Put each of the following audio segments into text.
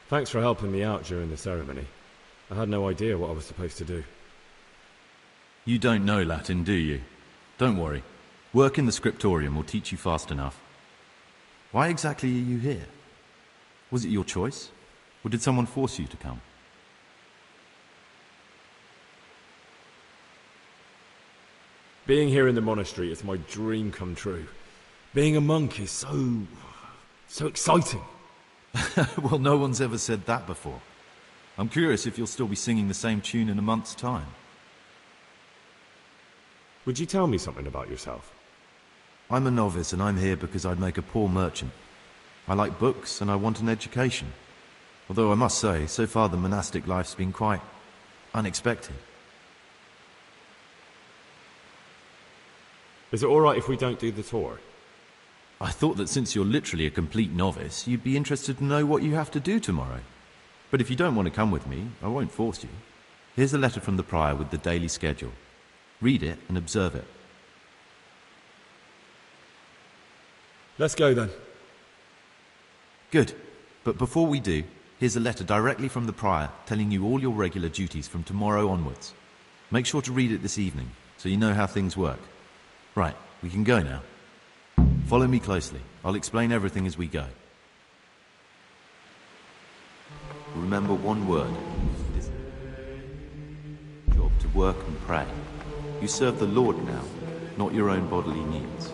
Thanks for helping me out during the ceremony. I had no idea what I was supposed to do. You don't know Latin, do you? Don't worry. Work in the scriptorium will teach you fast enough. Why exactly are you here? Was it your choice? Or did someone force you to come? Being here in the monastery is my dream come true. Being a monk is so exciting. Well, no one's ever said that before. I'm curious if you'll still be singing the same tune in a month's time. Would you tell me something about yourself? I'm a novice and I'm here because I'd make a poor merchant. I like books and I want an education. Although I must say, so far the monastic life's been quite unexpected. Is it alright if we don't do the tour? I thought that since you're literally a complete novice, you'd be interested to know what you have to do tomorrow. But if you don't want to come with me, I won't force you. Here's a letter from the prior with the daily schedule. Read it and observe it. Let's go then. Good. But before we do, here's a letter directly from the prior telling you all your regular duties from tomorrow onwards. Make sure to read it this evening, so you know how things work. Right, we can go now. Follow me closely. I'll explain everything as we go. Remember one word. It's job to work and pray. You serve the Lord now, not your own bodily needs.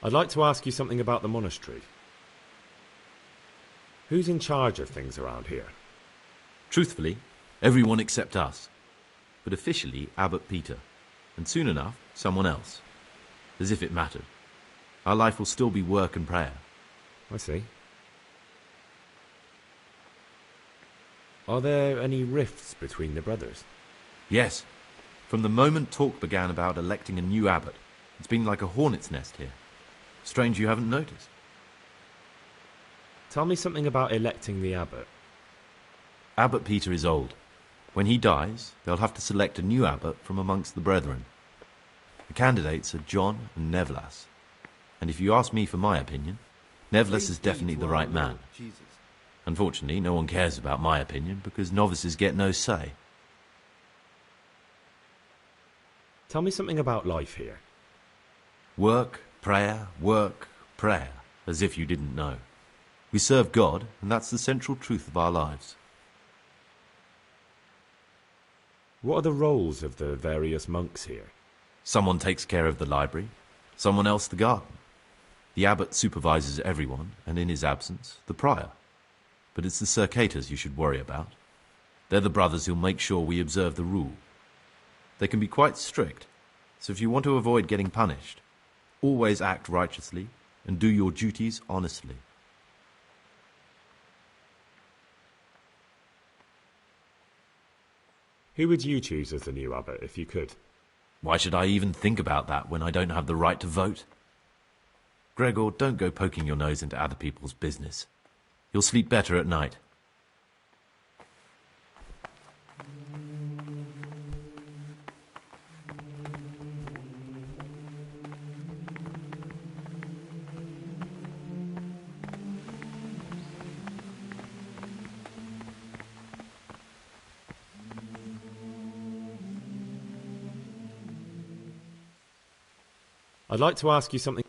I'd like to ask you something about the monastery. Who's in charge of things around here? Truthfully, everyone except us. But officially, Abbot Peter. And soon enough, someone else. As if it mattered. Our life will still be work and prayer. I see. Are there any rifts between the brothers? Yes. From the moment talk began about electing a new abbot, it's been like a hornet's nest here. Strange you haven't noticed. Tell me something about electing the abbot. Abbot Peter is old. When he dies, they'll have to select a new abbot from amongst the brethren. The candidates are John and Nevlas. And if you ask me for my opinion, Nevlas is definitely the right man. Unfortunately, no one cares about my opinion because novices get no say. Tell me something about life here. Work, prayer, as if you didn't know. We serve God, and that's the central truth of our lives. What are the roles of the various monks here? Someone takes care of the library, someone else the garden. The abbot supervises everyone, and in his absence, the prior. But it's the circators you should worry about. They're the brothers who'll make sure we observe the rule. They can be quite strict, so if you want to avoid getting punished, always act righteously and do your duties honestly. Who would you choose as the new abbot if you could? Why should I even think about that when I don't have the right to vote? Gregor, don't go poking your nose into other people's business. You'll sleep better at night. I'd like to ask you something.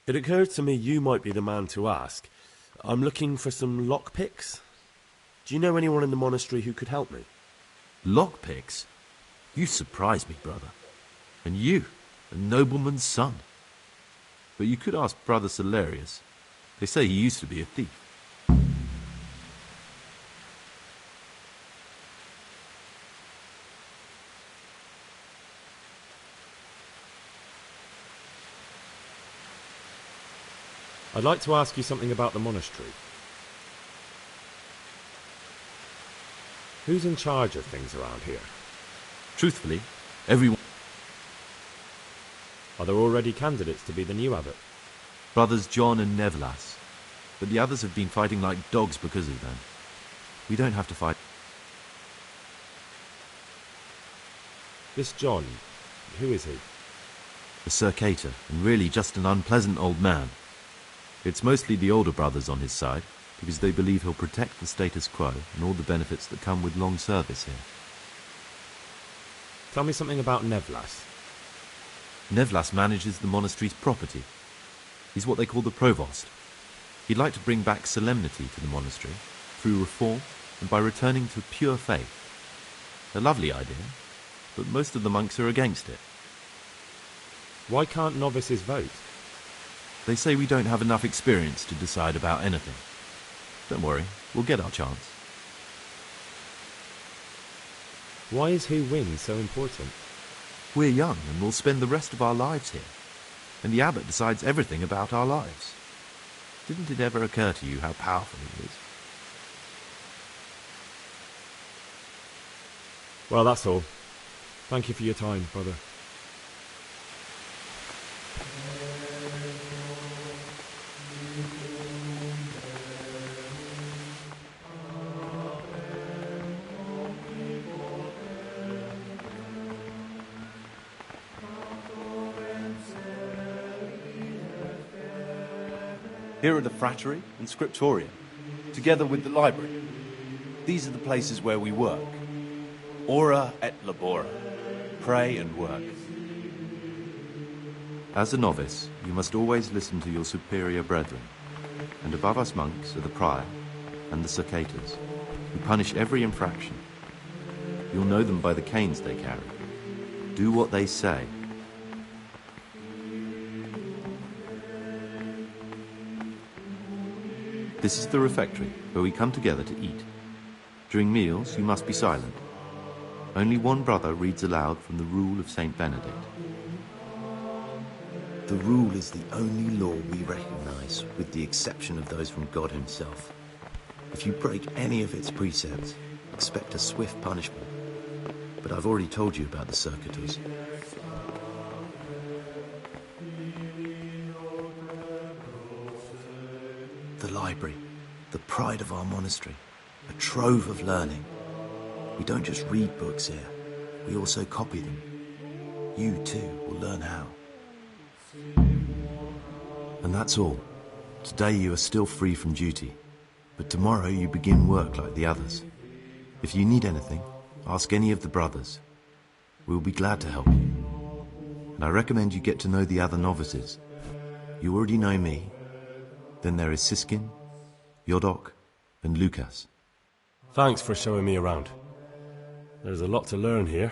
It occurred to me you might be the man to ask. I'm looking for some lockpicks. Do you know anyone in the monastery who could help me? Lockpicks? You surprise me, brother. And you, a nobleman's son. But you could ask Brother Salarius. They say he used to be a thief. I'd like to ask you something about the monastery. Who's in charge of things around here? Truthfully, everyone... Are there already candidates to be the new abbot? Brothers John and Nevlas. But the others have been fighting like dogs because of them. We don't have to fight. This John, who is he? A Circator, and really just an unpleasant old man. It's mostly the older brothers on his side, because they believe he'll protect the status quo and all the benefits that come with long service here. Tell me something about Nevlas. Nevlas manages the monastery's property. He's what they call the provost. He'd like to bring back solemnity to the monastery, through reform and by returning to pure faith. A lovely idea, but most of the monks are against it. Why can't novices vote? They say we don't have enough experience to decide about anything. Don't worry, we'll get our chance. Why is who wins so important? We're young and we'll spend the rest of our lives here. And the abbot decides everything about our lives. Didn't it ever occur to you how powerful he is? Well, that's all. Thank you for your time, brother. Here are the frattery and scriptorium, together with the library. These are the places where we work. Ora et labora. Pray and work. As a novice, you must always listen to your superior brethren. And above us monks are the prior and the circators, who punish every infraction. You'll know them by the canes they carry. Do what they say. This is the refectory, where we come together to eat. During meals, you must be silent. Only one brother reads aloud from the Rule of Saint Benedict. The Rule is the only law we recognize, with the exception of those from God himself. If you break any of its precepts, expect a swift punishment. But I've already told you about the circuitous. The library, the pride of our monastery, a trove of learning. We don't just read books here, we also copy them. You too will learn how. And that's all. Today you are still free from duty, but tomorrow you begin work like the others. If you need anything, ask any of the brothers. We'll be glad to help you. And I recommend you get to know the other novices. You already know me. Then there is Siskin, Yodok, and Lucas. Thanks for showing me around. There's a lot to learn here.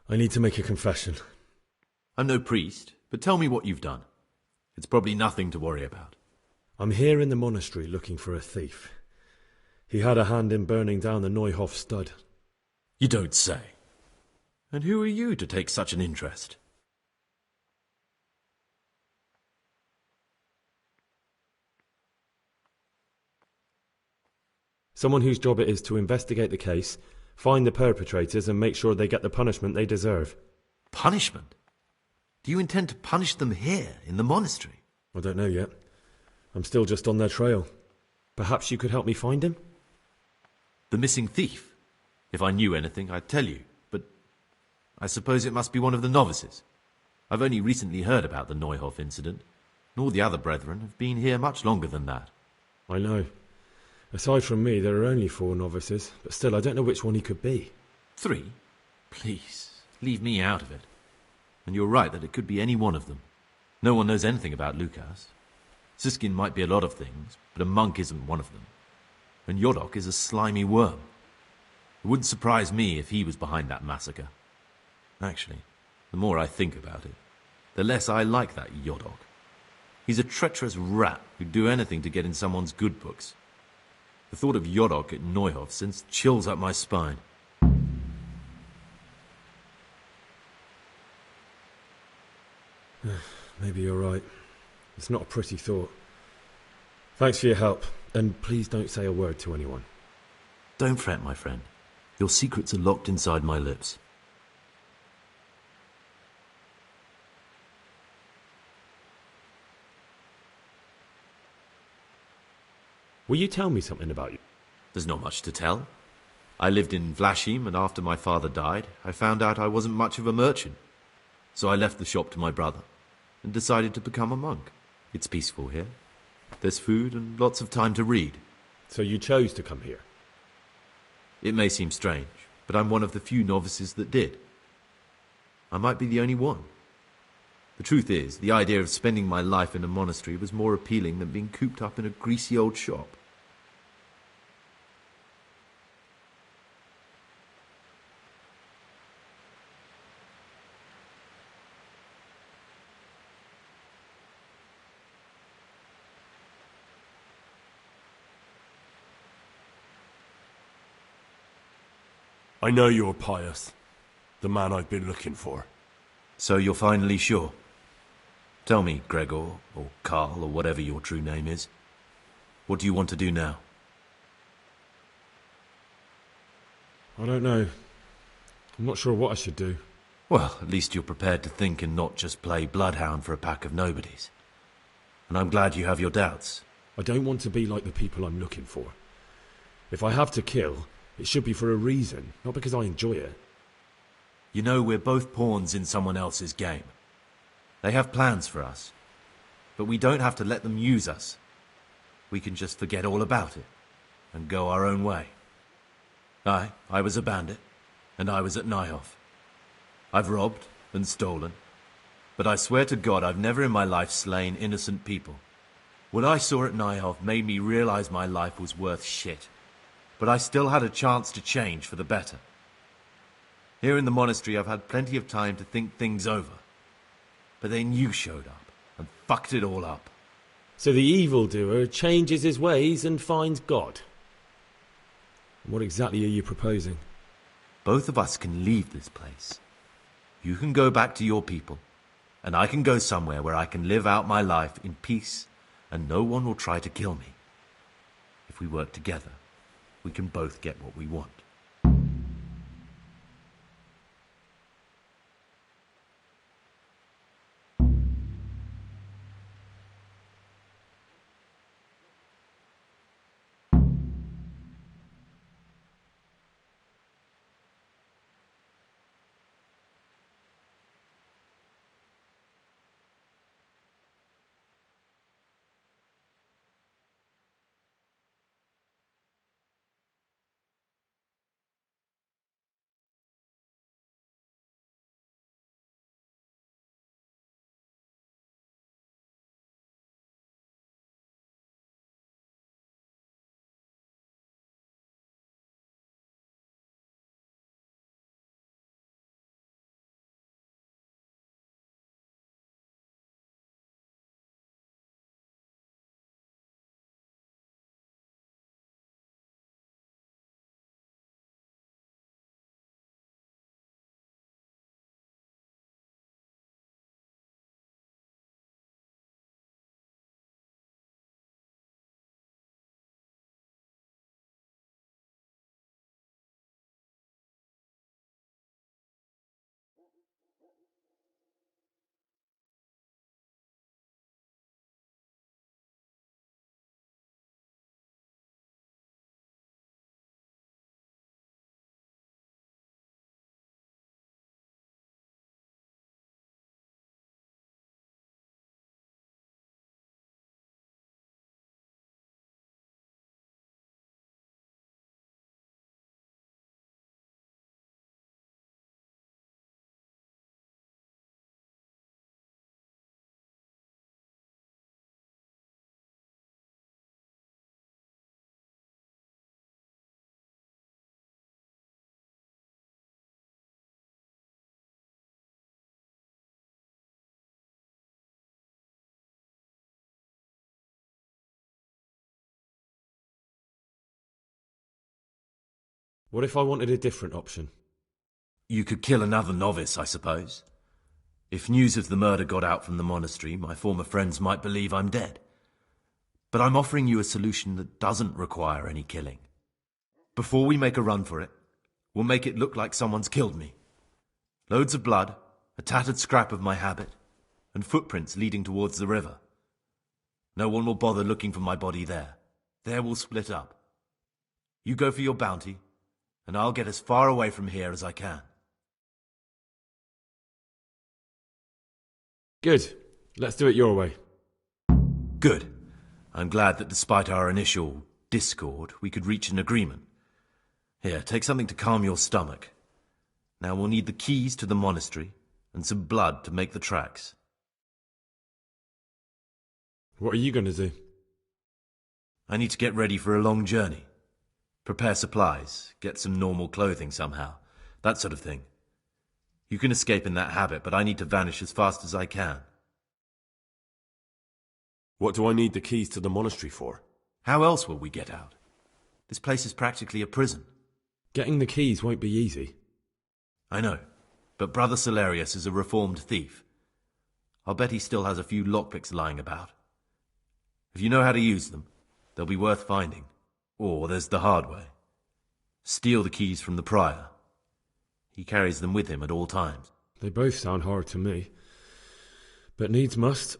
I need to make a confession. I'm no priest, but tell me what you've done. It's probably nothing to worry about. I'm here in the monastery looking for a thief. He had a hand in burning down the Neuhof stud. You don't say. And who are you to take such an interest? Someone whose job it is to investigate the case, find the perpetrators and make sure they get the punishment they deserve. Punishment? Do you intend to punish them here, in the monastery? I don't know yet. I'm still just on their trail. Perhaps you could help me find him? The missing thief? If I knew anything, I'd tell you. I suppose it must be one of the novices. I've only recently heard about the Neuhof incident, and all the other brethren have been here much longer than that. I know. Aside from me, there are only 4 novices, but still I don't know which one he could be. 3? Please. Leave me out of it. And you're right that it could be any one of them. No one knows anything about Lukas. Siskin might be a lot of things, but a monk isn't one of them. And Yodok is a slimy worm. It wouldn't surprise me if he was behind that massacre. Actually, the more I think about it, the less I like that Yodok. He's a treacherous rat who'd do anything to get in someone's good books. The thought of Yodok at Neuhof sends chills up my spine. Maybe you're right. It's not a pretty thought. Thanks for your help, and please don't say a word to anyone. Don't fret, my friend. Your secrets are locked inside my lips. Will you tell me something about you? There's not much to tell. I lived in Vlashim, and after my father died, I found out I wasn't much of a merchant. So I left the shop to my brother, and decided to become a monk. It's peaceful here. There's food and lots of time to read. So you chose to come here? It may seem strange, but I'm one of the few novices that did. I might be the only one. The truth is, the idea of spending my life in a monastery was more appealing than being cooped up in a greasy old shop. I know you're Pius, the man I've been looking for. So you're finally sure? Tell me, Gregor, or Karl, or whatever your true name is. What do you want to do now? I don't know. I'm not sure what I should do. Well, at least you're prepared to think and not just play bloodhound for a pack of nobodies. And I'm glad you have your doubts. I don't want to be like the people I'm looking for. If I have to kill, it should be for a reason, not because I enjoy it. You know, we're both pawns in someone else's game. They have plans for us, but we don't have to let them use us. We can just forget all about it and go our own way. I was a bandit, and I was at Neuhof. I've robbed and stolen, but I swear to God I've never in my life slain innocent people. What I saw at Neuhof made me realize my life was worth shit, but I still had a chance to change for the better. Here in the monastery I've had plenty of time to think things over. But then you showed up and fucked it all up. So the evildoer changes his ways and finds God. What exactly are you proposing? Both of us can leave this place. You can go back to your people, and I can go somewhere where I can live out my life in peace, and no one will try to kill me. If we work together, we can both get what we want. What if I wanted a different option? You could kill another novice, I suppose. If news of the murder got out from the monastery, my former friends might believe I'm dead. But I'm offering you a solution that doesn't require any killing. Before we make a run for it, we'll make it look like someone's killed me. Loads of blood, a tattered scrap of my habit, and footprints leading towards the river. No one will bother looking for my body there. There we'll split up. You go for your bounty, and I'll get as far away from here as I can. Good. Let's do it your way. Good. I'm glad that despite our initial discord, we could reach an agreement. Here, take something to calm your stomach. Now we'll need the keys to the monastery and some blood to make the tracks. What are you going to do? I need to get ready for a long journey. Prepare supplies, get some normal clothing somehow, that sort of thing. You can escape in that habit, but I need to vanish as fast as I can. What do I need the keys to the monastery for? How else will we get out? This place is practically a prison. Getting the keys won't be easy. I know, but Brother Salarius is a reformed thief. I'll bet he still has a few lockpicks lying about. If you know how to use them, they'll be worth finding. Or there's the hard way. Steal the keys from the prior. He carries them with him at all times. They both sound hard to me. But needs must.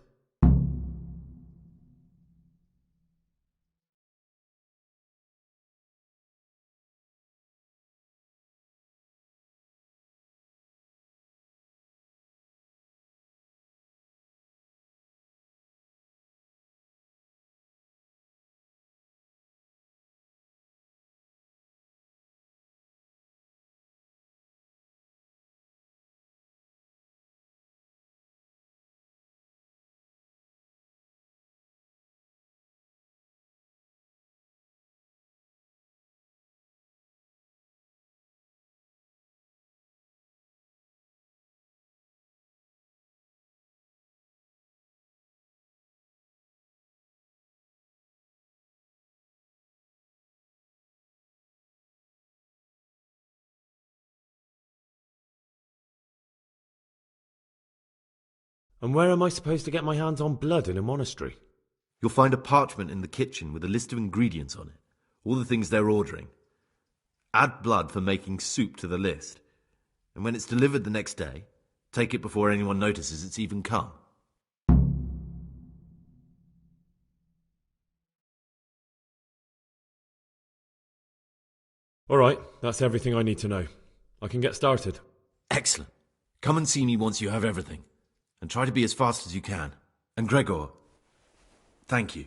And where am I supposed to get my hands on blood in a monastery? You'll find a parchment in the kitchen with a list of ingredients on it. All the things they're ordering. Add blood for making soup to the list. And when it's delivered the next day, take it before anyone notices it's even come. All right, that's everything I need to know. I can get started. Excellent. Come and see me once you have everything. And try to be as fast as you can. And Gregor, thank you.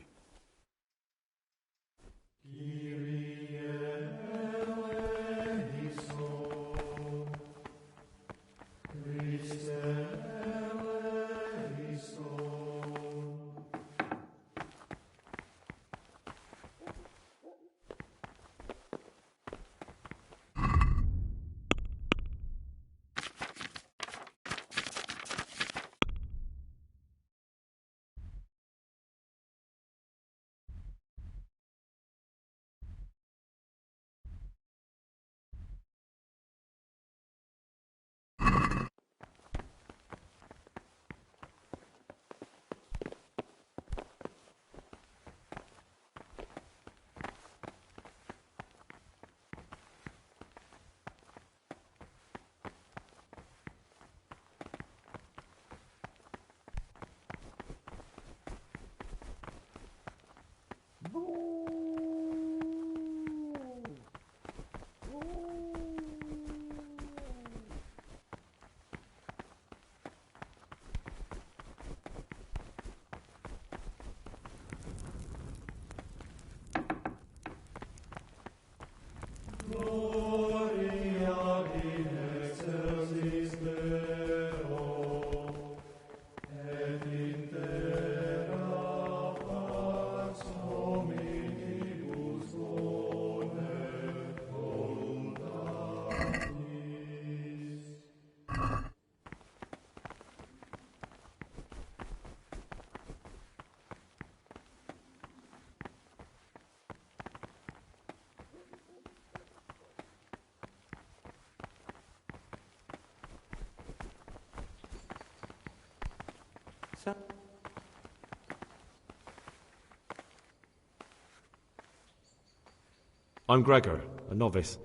I'm Gregor, a novice.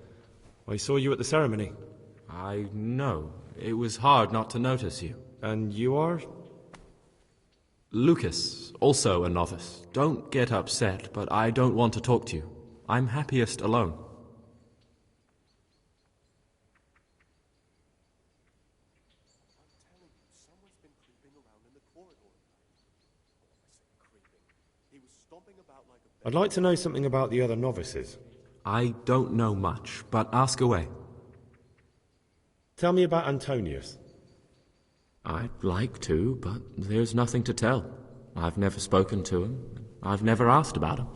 I saw you at the ceremony. I know. It was hard not to notice you. And you are? Lucas, also a novice. Don't get upset, but I don't want to talk to you. I'm happiest alone. I'd like to know something about the other novices. I don't know much, but ask away. Tell me about Antonius. I'd like to, but there's nothing to tell. I've never spoken to him. I've never asked about him.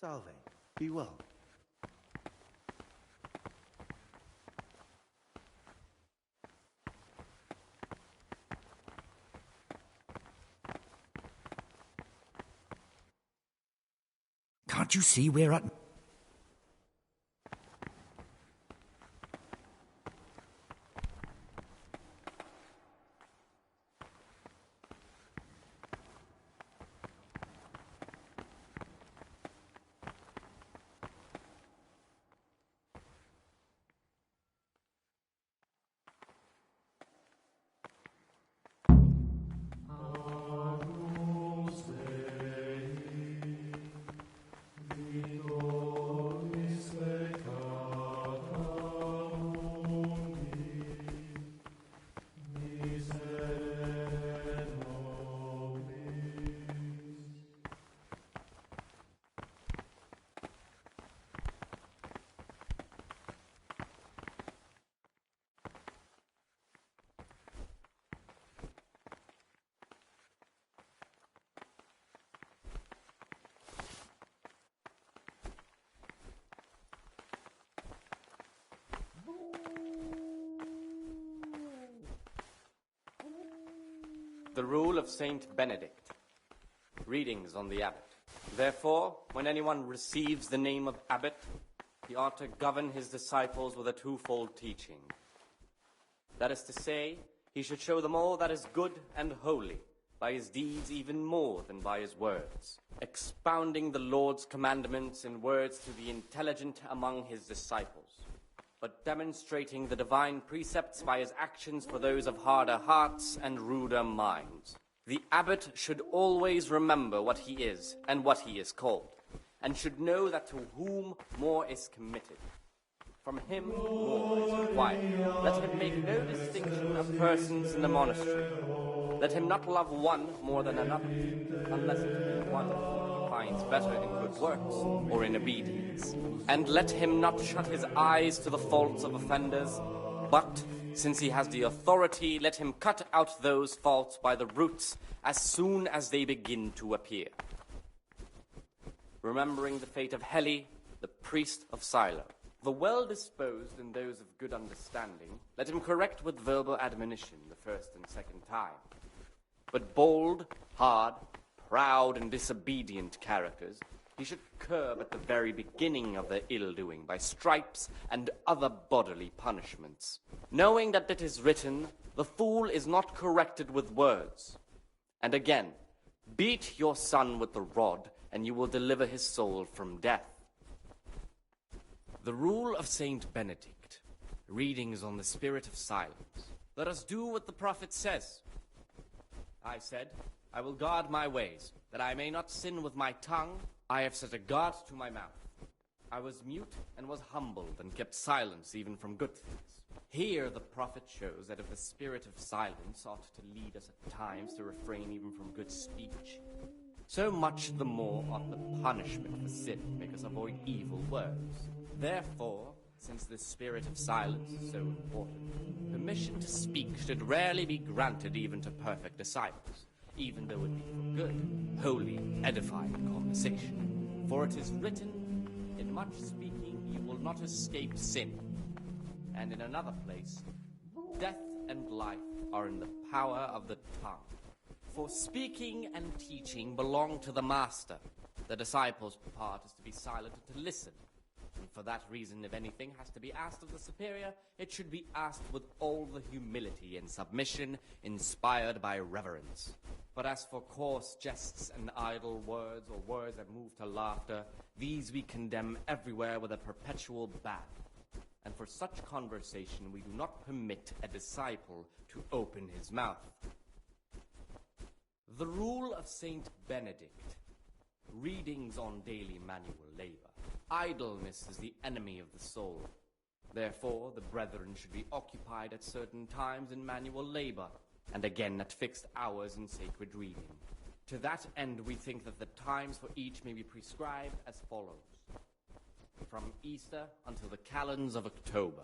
Salve. Be well. Can't you see we're at... The Rule of Saint Benedict. Readings on the Abbot. Therefore, when anyone receives the name of abbot, he ought to govern his disciples with a twofold teaching. That is to say, he should show them all that is good and holy, by his deeds even more than by his words, expounding the Lord's commandments in words to the intelligent among his disciples, but demonstrating the divine precepts by his actions for those of harder hearts and ruder minds. The abbot should always remember what he is and what he is called, and should know that to whom more is committed, from him more is required. Let him make no distinction of persons in the monastery. Let him not love one more than another, unless it be one whom he finds better in good works or in obedience. And let him not shut his eyes to the faults of offenders, but, since he has the authority, let him cut out those faults by the roots as soon as they begin to appear. Remembering the fate of Heli, the priest of Silo, the well-disposed and those of good understanding, let him correct with verbal admonition the first and second time. But bold, hard, proud, and disobedient characters he should curb at the very beginning of their ill-doing by stripes and other bodily punishments, knowing that it is written, "The fool is not corrected with words." And again, beat your son with the rod, and you will deliver his soul from death. The rule of Saint Benedict, readings on the spirit of silence. Let us do what the prophet says. I said, I will guard my ways, that I may not sin with my tongue. I have set a guard to my mouth. I was mute and was humbled and kept silence even from good things. Here the prophet shows that if the spirit of silence ought to lead us at times to refrain even from good speech, so much the more ought the punishment for sin make us avoid evil words. Therefore, since the spirit of silence is so important, permission to speak should rarely be granted even to perfect disciples, even though it be for good, holy, edifying conversation. For it is written, in much speaking you will not escape sin. And in another place, death and life are in the power of the tongue. For speaking and teaching belong to the master. The disciples' part is to be silent and to listen. And for that reason, if anything has to be asked of the superior, it should be asked with all the humility and submission inspired by reverence. But as for coarse jests and idle words, or words that move to laughter, these we condemn everywhere with a perpetual ban. And for such conversation we do not permit a disciple to open his mouth. The rule of Saint Benedict, readings on daily manual labor. Idleness is the enemy of the soul. Therefore, the brethren should be occupied at certain times in manual labor, and again at fixed hours in sacred reading. To that end, we think that the times for each may be prescribed as follows. From Easter until the calends of October.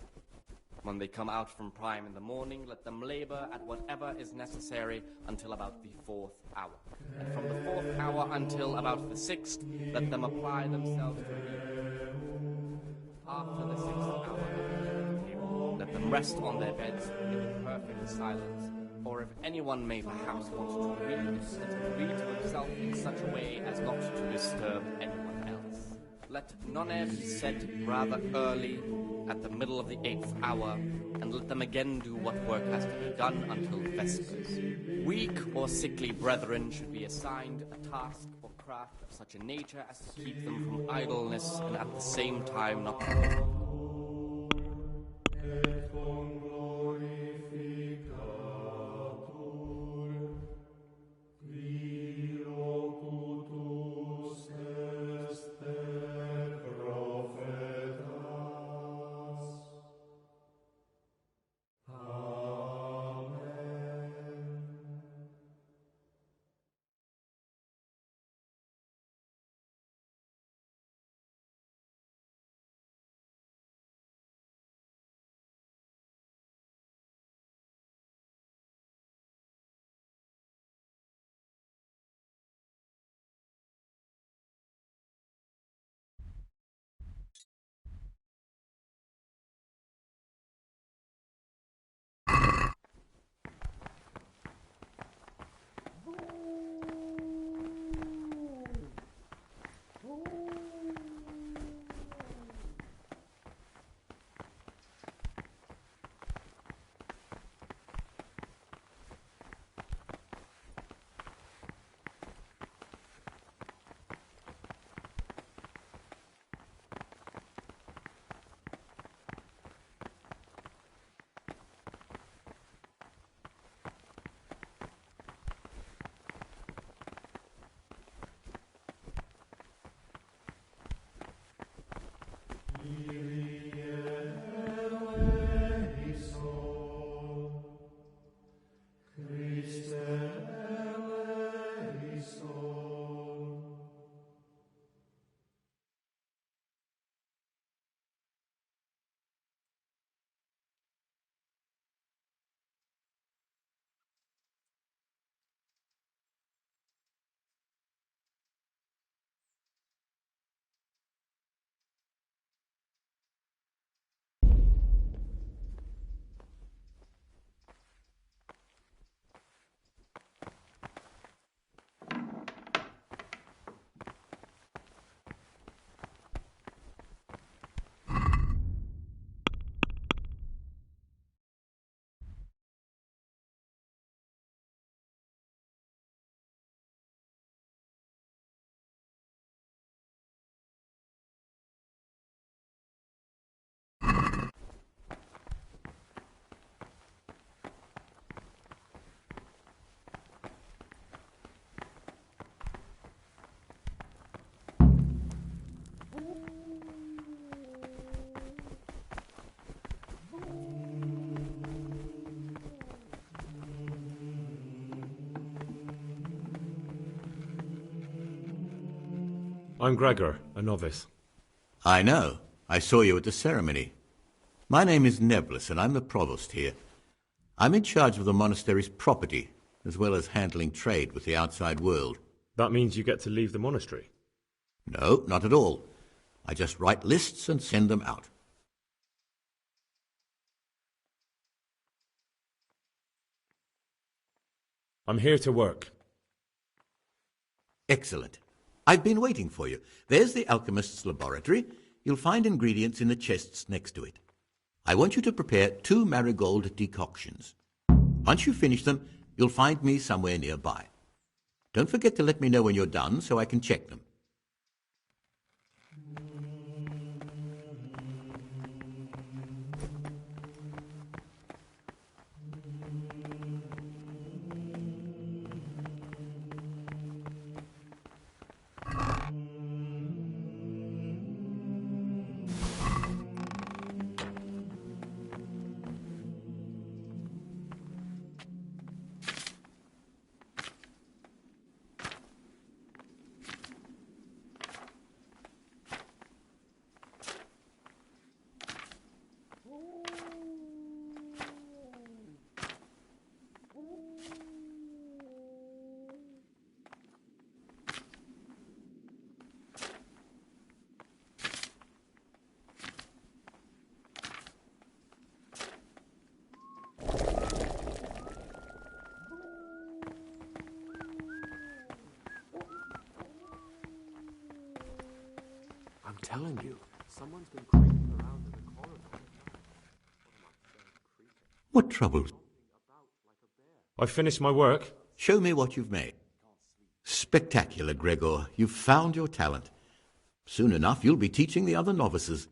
When they come out from prime in the morning, let them labor at whatever is necessary until about the 4th hour. And from the 4th hour until about the 6th, let them apply themselves to reading. After the 6th hour, let them rest on their beds in perfect silence. Or if anyone may perhaps want to read, let him read to himself in such a way as not to disturb anyone else. Let none be said rather early, at the middle of the 8th hour, and let them again do what work has to be done until vespers. Weak or sickly brethren should be assigned a task or craft of such a nature as to keep them from idleness, and at the same time not I'm Gregor, a novice. I know. I saw you at the ceremony. My name is Nebulus, and I'm the provost here. I'm in charge of the monastery's property, as well as handling trade with the outside world. That means you get to leave the monastery? No, not at all. I just write lists and send them out. I'm here to work. Excellent. I've been waiting for you. There's the alchemist's laboratory. You'll find ingredients in the chests next to it. I want you to prepare 2 marigold decoctions. Once you finish them, you'll find me somewhere nearby. Don't forget to let me know when you're done so I can check them. I'm telling you, someone's been creeping around in the corridor. What trouble? I've finished my work. Show me what you've made. Spectacular, Gregor. You've found your talent. Soon enough, you'll be teaching the other novices.